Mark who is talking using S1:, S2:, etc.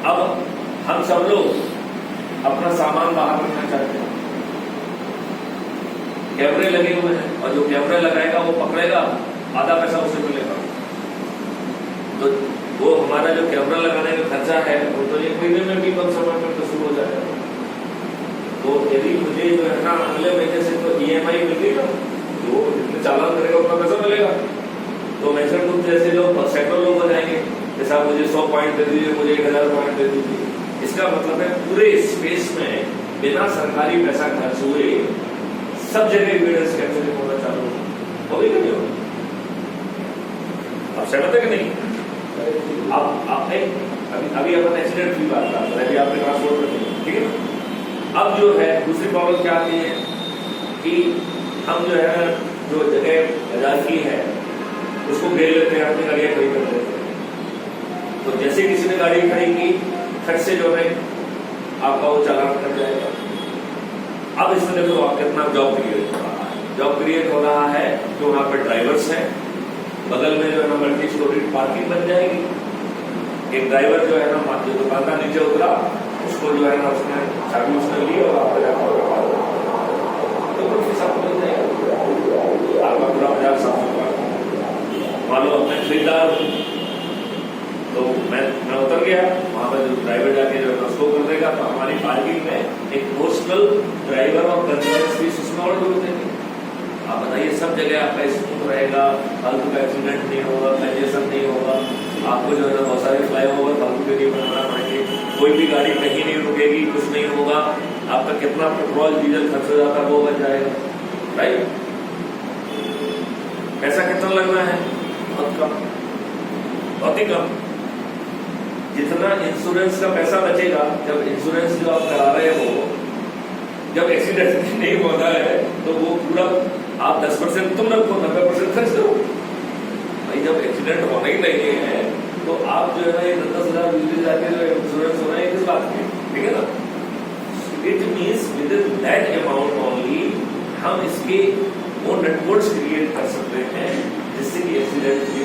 S1: अब हम सब लोग अपना सामान बाहर रखना चाहते हैं, कैमरे लगे हुए हैं, और जो कैमरा लगाएगा वो पकड़ेगा, आधा पैसा उसे मिलेगा। तो वो हमारा जो कैमरा लगाने का खर्चा है वो तो 1 महीने में भी कम समय में तो शुरू हो जाएगा। तो यदि मुझे जो है ना अगले महीने से तो EMI मिल गई ना, जो जितने चालान करेगा उतना पैसा मिलेगा। तो मैसेज ग्रुप जैसे लोग सैकड़ों लोग हो जाएंगे, जैसा मुझे 100 पॉइंट दे दीजिए, मुझे 1000 पॉइंट दे दीजिए। इसका मतलब है पूरे स्पेस में बिना सरकारी पैसा खर्च हुए सब जगह एविडेंस कैप्चरिंग होना चालू हो गई, नहीं होगा? आप सहमत है कि नहीं? आप अभी अपन एक्सीडेंट की बात कर रहे हैं, आपने ट्रांसपोर्ट में, ठीक है ना? अब जो है दूसरी प्रॉब्लम क्या आती है कि हम जो है जो जगह बाजार की है उसको घेर लेते हैं, अपनी गाड़ियां खड़ी कर लेते हैं। तो जैसे किसी ने गाड़ी खड़ी की, फट से जो है आपका वो चालान कट जाएगा। अब इसमें देखो आप कितना जॉब क्रिएट हो रहा है। जॉब क्रिएट हो रहा है जो वहां पर ड्राइवर्स हैं, बगल में जो है ना मल्टी स्टोरी पार्किंग बन जाएगी। एक ड्राइवर जो है ना जो दुकानदार नीचे उतरा, उसको जो है ना उसने चाबी उसने ली और आपको जाकर तो कुछ हिसाब मिल जाएगा, आपका पूरा बाजार साफ होगा। मान लो अपने खरीदार तो मैं उतर गया, वहां पर जो ड्राइवर जाके जो है उसको कर देगा, तो हमारी पार्किंग में एक पोस्टल ड्राइवर और कंसल्टेंट फीस उसमें और जोड़ देंगे। आप बताइए, सब जगह आपका स्मूथ रहेगा, फालतू का एक्सीडेंट नहीं होगा, कंजेशन नहीं होगा। आपको जो है ना बहुत सारे फ्लाईओवर फालतू के लिए बनाना पड़ेंगे, कोई भी गाड़ी कहीं नहीं रुकेगी, कुछ नहीं होगा। आपका कितना पेट्रोल डीजल खर्च हो जाता है वो बच जाएगा, राइट? पैसा कितना लगना है? बहुत कम, बहुत ही कम। जितना इंश्योरेंस का पैसा बचेगा, जब इंश्योरेंस जो आप करा रहे हो, जब एक्सीडेंट नहीं होता है तो वो पूरा आप 10% तुम रखो, 90% खर्च करो। भाई जब एक्सीडेंट होना ही नहीं है तो आप जो है ना 10,000 जाके जो इंश्योरेंस होना है किस बात की, ठीक है ना? It means with in that amount only हम इसके वो नेटवर्क्स क्रिएट कर सकते हैं जिससे कि एक्सीडेंट की